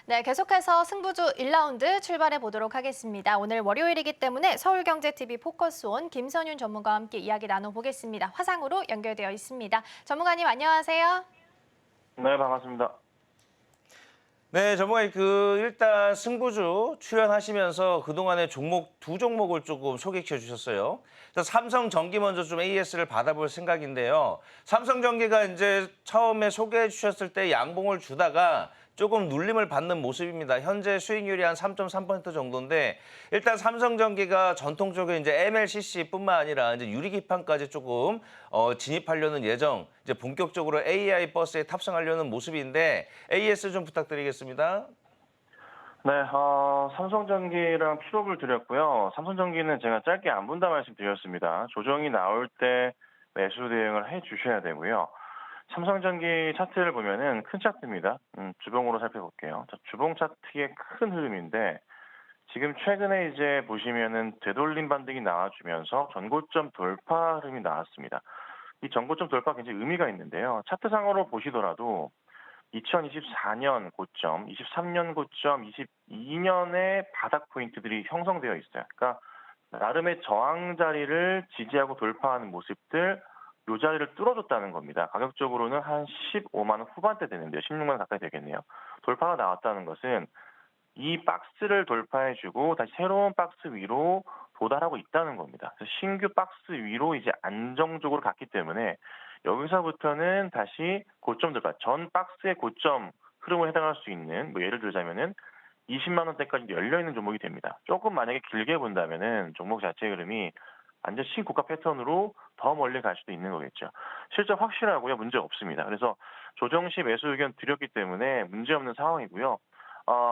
네, 계속해서 승부주 1라운드 출발해 보도록 하겠습니다. 오늘 월요일이기 때문에 서울경제TV 포커스온 김선윤 전문가와 함께 이야기 나눠보겠습니다. 화상으로 연결되어 있습니다. 전문가님 안녕하세요. 네, 반갑습니다. 네, 전문가님 일단 승부주 출연하시면서 그동안의 두 종목을 조금 소개시켜 주셨어요. 일단 삼성전기 먼저 좀 AS를 받아볼 생각인데요. 삼성전기가 이제 처음에 소개해 주셨을 때 양봉을 주다가 조금 눌림을 받는 모습입니다. 현재 수익률이 한 3.3% 정도인데 일단 삼성전기가 전통적인 이제 MLCC뿐만 아니라 이제 유리기판까지 조금 진입하려는 예정, 이제 본격적으로 AI 버스에 탑승하려는 모습인데 AS 좀 부탁드리겠습니다. 네, 삼성전기랑 픽업을 드렸고요. 삼성전기는 제가 짧게 안 본다 말씀드렸습니다. 조정이 나올 때 매수 대응을 해 주셔야 되고요. 삼성전기 차트를 보면은 큰 차트입니다. 주봉으로 살펴볼게요. 자, 주봉 차트의 큰 흐름인데 지금 최근에 이제 보시면은 되돌림 반등이 나와주면서 전고점 돌파 흐름이 나왔습니다. 이 전고점 돌파 굉장히 의미가 있는데요. 차트상으로 보시더라도 2024년 고점, 23년 고점, 22년의 바닥 포인트들이 형성되어 있어요. 그러니까 나름의 저항 자리를 지지하고 돌파하는 모습들, 요 자리를 뚫어줬다는 겁니다. 가격적으로는 한 15만 원 후반대 되는데요. 16만 원 가까이 되겠네요. 돌파가 나왔다는 것은 이 박스를 돌파해주고 다시 새로운 박스 위로 도달하고 있다는 겁니다. 그래서 신규 박스 위로 이제 안정적으로 갔기 때문에 여기서부터는 다시 고점 돌파, 전 박스의 고점 흐름을 해당할 수 있는, 뭐 예를 들자면은 20만 원대까지 열려 있는 종목이 됩니다. 조금 만약에 길게 본다면은 종목 자체의 흐름이 완전 신고가 패턴으로 더 멀리 갈 수도 있는 거겠죠. 실제 확실하고요, 문제 없습니다. 그래서 조정 시 매수 의견 드렸기 때문에 문제 없는 상황이고요.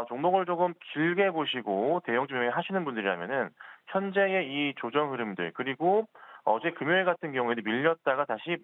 종목을 조금 길게 보시고 대형 주행 하시는 분들이라면은 현재의 이 조정 흐름들, 그리고 어제 금요일 같은 경우에도 밀렸다가 다시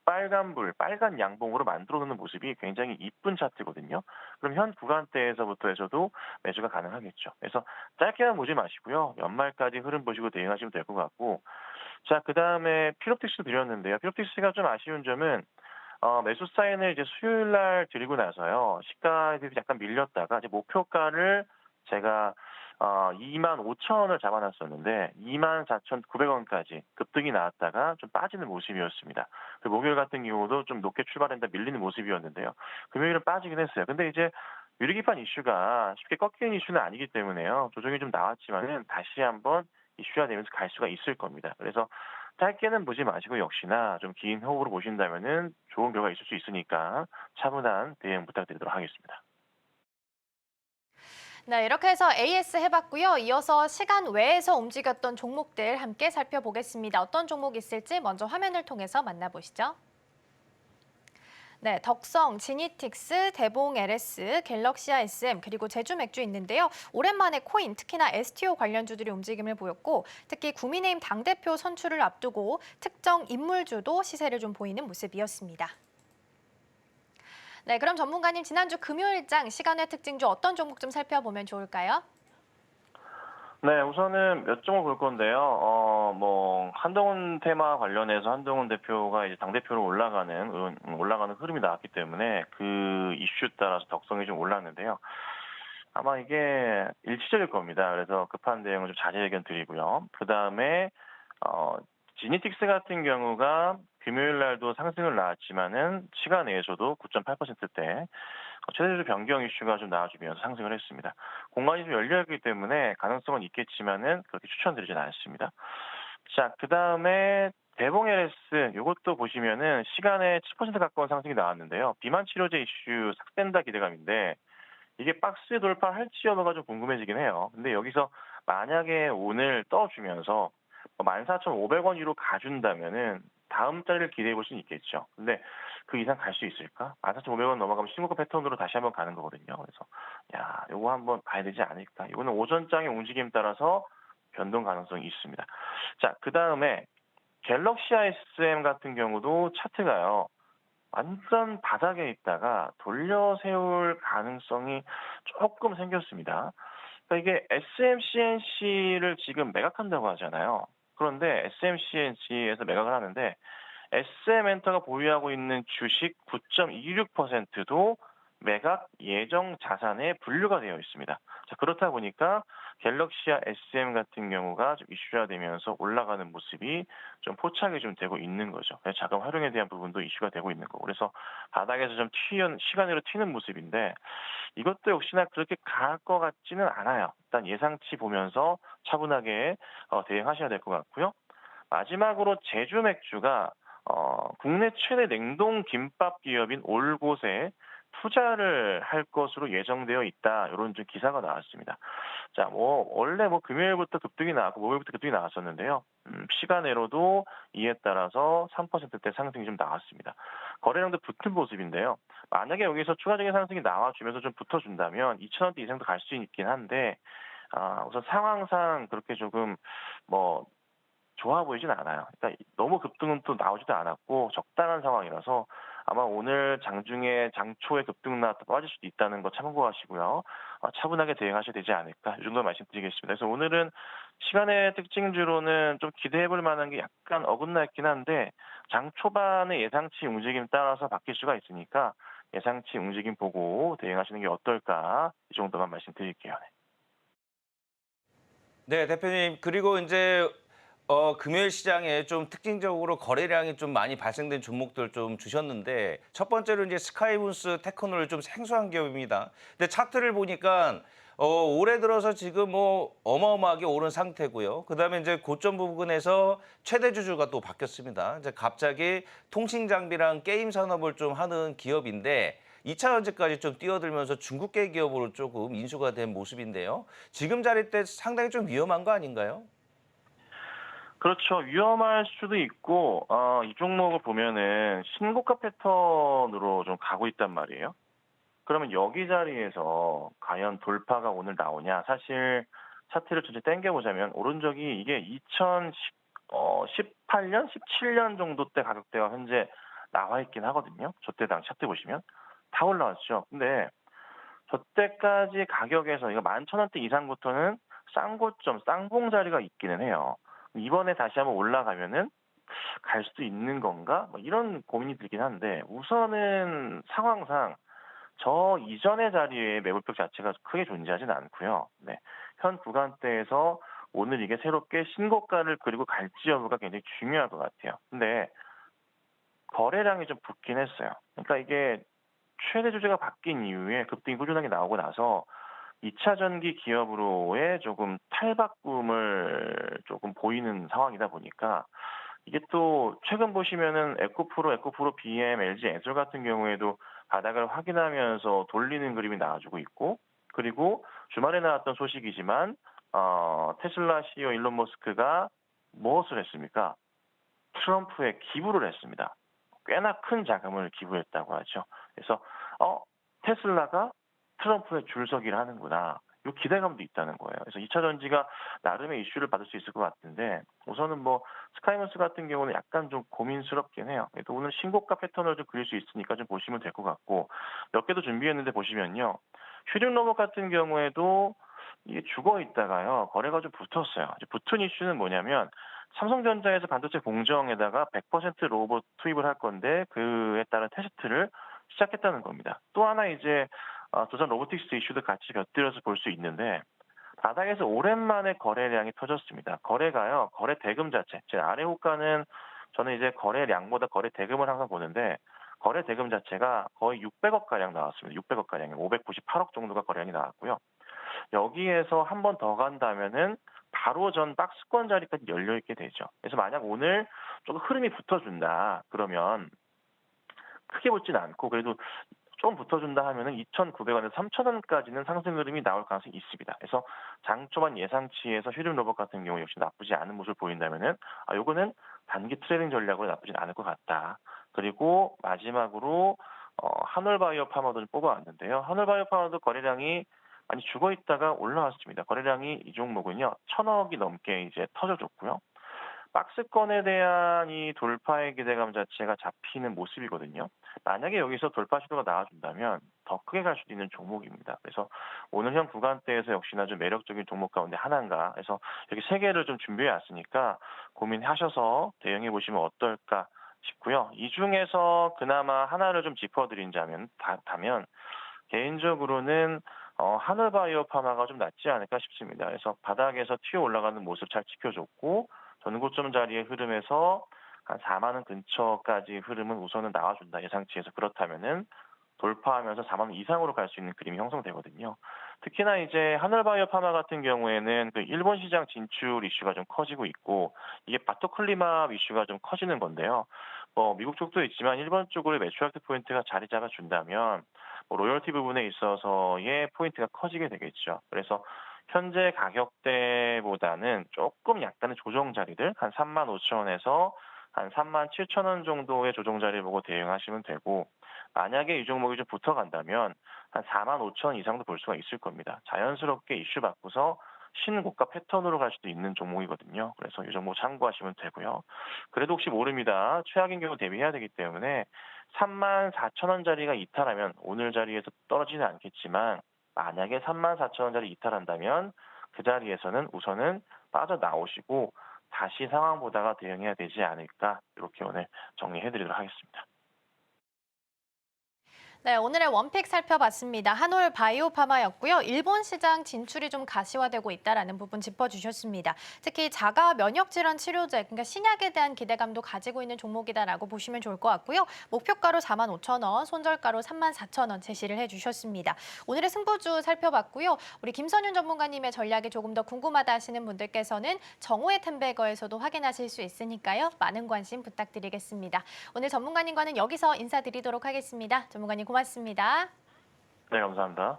빨간 양봉으로 만들어 놓는 모습이 굉장히 이쁜 차트거든요. 그럼 현 구간대에서부터 해서도 매수가 가능하겠죠. 그래서 짧게만 보지 마시고요. 연말까지 흐름 보시고 대응하시면 될 것 같고. 자, 그다음에 피롭틱스 드렸는데요. 피롭틱스가 좀 아쉬운 점은 매수 사인을 이제 수요일 날 드리고 나서요. 시가에 대해서 약간 밀렸다가 이제 목표가를 제가 2만 5천 원을 잡아놨었는데 2만 4,900원까지 급등이 나왔다가 좀 빠지는 모습이었습니다. 그 목요일 같은 경우도 좀 높게 출발했다 밀리는 모습이었는데요. 금요일은 빠지긴 했어요. 근데 이제 유리기판 이슈가 쉽게 꺾이는 이슈는 아니기 때문에요. 조정이 좀 나왔지만은 다시 한번 이슈화 되면서 갈 수가 있을 겁니다. 그래서 짧게는 보지 마시고 역시나 좀 긴 호흡으로 보신다면은 좋은 결과 있을 수 있으니까 차분한 대응 부탁드리도록 하겠습니다. 네, 이렇게 해서 AS 해봤고요. 이어서 시간 외에서 움직였던 종목들 함께 살펴보겠습니다. 어떤 종목 있을지 먼저 화면을 통해서 만나보시죠. 네, 덕성, 지니틱스, 대봉 LS, 갤럭시아 SM, 그리고 제주 맥주 있는데요. 오랜만에 코인, 특히나 STO 관련주들이 움직임을 보였고, 특히 국민의힘 당대표 선출을 앞두고 특정 인물주도 시세를 좀 보이는 모습이었습니다. 네, 그럼 전문가님 지난주 금요일장 시간의 특징주 어떤 종목 좀 살펴보면 좋을까요? 네, 우선은 몇 종을 볼 건데요. 한동훈 테마 관련해서 한동훈 대표가 이제 당대표로 올라가는 흐름이 나왔기 때문에 그 이슈에 따라서 덕성이 좀 올랐는데요. 아마 이게 일시적일 겁니다. 그래서 급한 대응을 좀 자제 의견 드리고요. 그 다음에, 지니틱스 같은 경우가 금요일 날도 상승을 나왔지만은 시간 내에서도 9.8%대 최대주 변경 이슈가 좀 나와주면서 상승을 했습니다. 공간이 좀 열려있기 때문에 가능성은 있겠지만은 그렇게 추천드리진 않습니다. 자, 그 다음에 대봉 LS 이것도 보시면은 시간에 7% 가까운 상승이 나왔는데요. 비만 치료제 이슈 삭된다 기대감인데 이게 박스 돌파할지 여부가 좀 궁금해지긴 해요. 근데 여기서 만약에 오늘 떠주면서 14,500원 위로 가준다면은 다음 자리를 기대해 볼 수는 있겠죠. 근데 그 이상 갈 수 있을까? 14,500원 넘어가면 신고가 패턴으로 다시 한번 가는 거거든요. 그래서 요거 한번 봐야 되지 않을까? 이거는 오전장의 움직임 따라서 변동 가능성이 있습니다. 자, 그다음에 갤럭시아 SM 같은 경우도 차트가요. 완전 바닥에 있다가 돌려 세울 가능성이 조금 생겼습니다. 그러니까 이게 SMCNC를 지금 매각한다고 하잖아요. 그런데 SMCNC에서 매각을 하는데 SM엔터가 보유하고 있는 주식 9.26%도 매각 예정 자산에 분류가 되어 있습니다. 자, 그렇다 보니까 갤럭시와 SM 같은 경우가 좀 이슈화 되면서 올라가는 모습이 좀 포착이 좀 되고 있는 거죠. 그래서 자금 활용에 대한 부분도 이슈가 되고 있는 거고. 그래서 바닥에서 좀 시간으로 튀는 모습인데 이것도 역시나 그렇게 강할 것 같지는 않아요. 일단 예상치 보면서 차분하게 대응하셔야 될 것 같고요. 마지막으로 제주 맥주가 국내 최대 냉동 김밥 기업인 올곳에 투자를 할 것으로 예정되어 있다. 이런 좀 기사가 나왔습니다. 자, 원래 금요일부터 급등이 나왔고 목요일부터 급등이 나왔었는데요. 시간외로도 이에 따라서 3%대 상승이 좀 나왔습니다. 거래량도 붙은 모습인데요. 만약에 여기서 추가적인 상승이 나와주면서 좀 붙어준다면 2,000원대 이상도 갈 수 있긴 한데, 우선 상황상 그렇게 조금 뭐 좋아 보이진 않아요. 그러니까 너무 급등은 또 나오지도 않았고 적당한 상황이라서 아마 오늘 장중에 장초에 급등 나왔다 빠질 수도 있다는 거 참고하시고요. 차분하게 대응하셔야 되지 않을까 이 정도 말씀드리겠습니다. 그래서 오늘은 시간의 특징주로는 좀 기대해 볼 만한 게 약간 어긋나 있긴 한데 장 초반의 예상치 움직임 따라서 바뀔 수가 있으니까 예상치 움직임 보고 대응하시는 게 어떨까 이 정도만 말씀드릴게요. 네. 네, 대표님. 그리고 이제 금요일 시장에 좀 특징적으로 거래량이 좀 많이 발생된 종목들 좀 주셨는데 첫 번째로 이제 스카이문스 테크놀 좀 생소한 기업입니다. 근데 차트를 보니까 올해 들어서 지금 뭐 어마어마하게 오른 상태고요. 그다음에 이제 고점 부분에서 최대 주주가 또 바뀌었습니다. 이제 갑자기 통신 장비랑 게임 산업을 좀 하는 기업인데 2차 전지까지 좀 뛰어들면서 중국계 기업으로 조금 인수가 된 모습인데요. 지금 자리 때 상당히 좀 위험한 거 아닌가요? 그렇죠. 위험할 수도 있고, 이 종목을 보면은 신고가 패턴으로 좀 가고 있단 말이에요. 그러면 여기 자리에서 과연 돌파가 오늘 나오냐? 사실 차트를 전체 당겨보자면 오른쪽이 이게 2018년, 17년 정도 때 가격대가 현재 나와 있긴 하거든요. 저때 차트 보시면 다 올라왔죠. 근데 저때까지 가격에서 이거 11,000원대 이상부터는 쌍고점, 쌍봉 자리가 있기는 해요. 이번에 다시 한번 올라가면은 갈 수도 있는 건가? 뭐 이런 고민이 들긴 한데 우선은 상황상 저 이전의 자리에 매물벽 자체가 크게 존재하진 않고요. 네. 현 구간대에서 오늘 이게 새롭게 신고가를 그리고 갈지 여부가 굉장히 중요할 것 같아요. 근데 거래량이 좀 붙긴 했어요. 그러니까 이게 최대 주주가 바뀐 이후에 급등이 꾸준하게 나오고 나서 2차 전기 기업으로의 조금 탈바꿈을 조금 보이는 상황이다 보니까 이게 또 최근 보시면은 에코프로 BM, LG 엔솔 같은 경우에도 바닥을 확인하면서 돌리는 그림이 나와주고 있고 그리고 주말에 나왔던 소식이지만 테슬라 CEO 일론 머스크가 무엇을 했습니까? 트럼프에 기부를 했습니다. 꽤나 큰 자금을 기부했다고 하죠. 그래서 테슬라가 트럼프의 줄서기를 하는구나. 이 기대감도 있다는 거예요. 그래서 2차 전지가 나름의 이슈를 받을 수 있을 것 같은데 우선은 스카이먼스 같은 경우는 약간 좀 고민스럽긴 해요. 그래도 오늘 신고가 패턴을 좀 그릴 수 있으니까 좀 보시면 될 것 같고 몇 개도 준비했는데 보시면요. 휴대용 로봇 같은 경우에도 이게 죽어 있다가요. 거래가 좀 붙었어요. 이제 붙은 이슈는 뭐냐면 삼성전자에서 반도체 공정에다가 100% 로봇 투입을 할 건데 그에 따른 테스트를 시작했다는 겁니다. 또 하나 이제 두산 로보틱스 이슈도 같이 곁들여서 볼 수 있는데 바닥에서 오랜만에 거래량이 터졌습니다. 거래가요. 거래 대금 자체. 제 아래 호가는 저는 이제 거래량보다 거래 대금을 항상 보는데 거래 대금 자체가 거의 600억 가량 나왔습니다. 600억 가량, 598억 정도가 거래량이 나왔고요. 여기에서 한 번 더 간다면은 바로 전 박스권 자리까지 열려 있게 되죠. 그래서 만약 오늘 조금 흐름이 붙어준다 그러면 크게 붙진 않고 그래도 좀 붙어준다 하면은 2,900원에서 3,000원까지는 상승 흐름이 나올 가능성이 있습니다. 그래서 장초반 예상치에서 휴대용 로봇 같은 경우 역시 나쁘지 않은 모습을 보인다면은 요거는 단기 트레이딩 전략으로 나쁘진 않을 것 같다. 그리고 마지막으로 한올바이오 파머도 좀 뽑아왔는데요. 한올바이오 파머도 거래량이 많이 죽어 있다가 올라왔습니다. 거래량이 이 종목은요 1,000억이 넘게 이제 터져줬고요. 박스권에 대한 이 돌파의 기대감 자체가 잡히는 모습이거든요. 만약에 여기서 돌파 시도가 나와준다면 더 크게 갈 수도 있는 종목입니다. 그래서 오늘 현 구간대에서 역시나 좀 매력적인 종목 가운데 하나인가 해서 여기 세 개를 좀 준비해 왔으니까 고민하셔서 대응해 보시면 어떨까 싶고요. 이 중에서 그나마 하나를 좀 짚어드린다면 개인적으로는 하늘바이오 파마가 좀 낫지 않을까 싶습니다. 그래서 바닥에서 튀어 올라가는 모습 잘 지켜줬고 전고점 자리의 흐름에서 한 4만 원 근처까지 흐름은 우선은 나와준다 예상치에서. 그렇다면은 돌파하면서 4만 원 이상으로 갈 수 있는 그림이 형성되거든요. 특히나 이제 하늘바이오 파마 같은 경우에는 그 일본 시장 진출 이슈가 좀 커지고 있고 이게 바토클리맙 이슈가 좀 커지는 건데요. 미국 쪽도 있지만 일본 쪽으로 매출 확대 포인트가 자리 잡아준다면 로열티 부분에 있어서의 포인트가 커지게 되겠죠. 그래서 현재 가격대보다는 조금 약간의 조정 자리들 한 3만 5천 원에서 한 3만 7천 원 정도의 조정 자리 보고 대응하시면 되고, 만약에 이 종목이 좀 붙어간다면 한 4만 5천 원 이상도 볼 수가 있을 겁니다. 자연스럽게 이슈 바꾸서 신고가 패턴으로 갈 수도 있는 종목이거든요. 그래서 이 종목 참고하시면 되고요. 그래도 혹시 모릅니다. 최악인 경우 대비해야 되기 때문에 3만 4천 원짜리가 이탈하면 오늘 자리에서 떨어지는 않겠지만 만약에 3만 4천 원짜리 이탈한다면 그 자리에서는 우선은 빠져나오시고 다시 상황 보다가 대응해야 되지 않을까, 이렇게 오늘 정리해드리도록 하겠습니다. 네, 오늘의 원픽 살펴봤습니다. 한올 바이오파마였고요. 일본 시장 진출이 좀 가시화되고 있다라는 부분 짚어주셨습니다. 특히 자가 면역 질환 치료제, 그러니까 신약에 대한 기대감도 가지고 있는 종목이다라고 보시면 좋을 것 같고요. 목표가로 4만 5천 원, 손절가로 3만 4천 원 제시를 해주셨습니다. 오늘의 승부주 살펴봤고요. 우리 김선윤 전문가님의 전략이 조금 더 궁금하다 하시는 분들께서는 정오의 템베거에서도 확인하실 수 있으니까요. 많은 관심 부탁드리겠습니다. 오늘 전문가님과는 여기서 인사드리도록 하겠습니다. 전문가님 고맙습니다. 네, 감사합니다.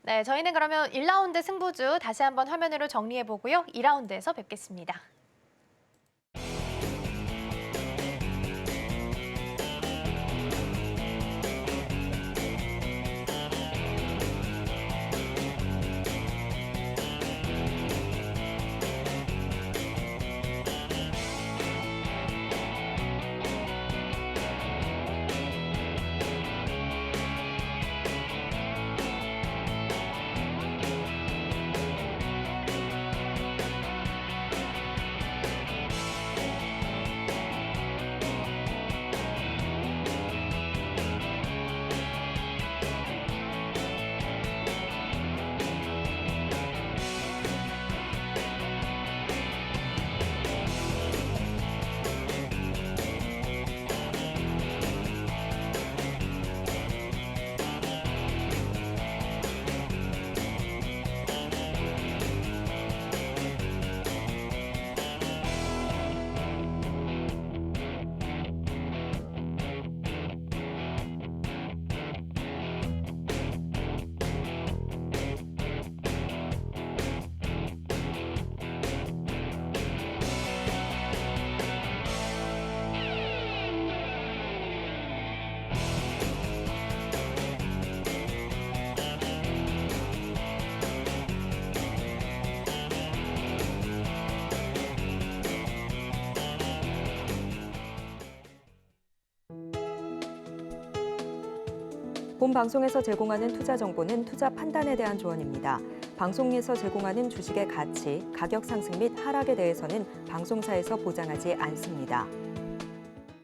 네, 저희는 그러면 1라운드 승부주 다시 한번 화면으로 정리해 보고요. 2라운드에서 뵙겠습니다. 본 방송에서 제공하는 투자 정보는 투자 판단에 대한 조언입니다. 방송에서 제공하는 주식의 가치, 가격 상승 및 하락에 대해서는 방송사에서 보장하지 않습니다.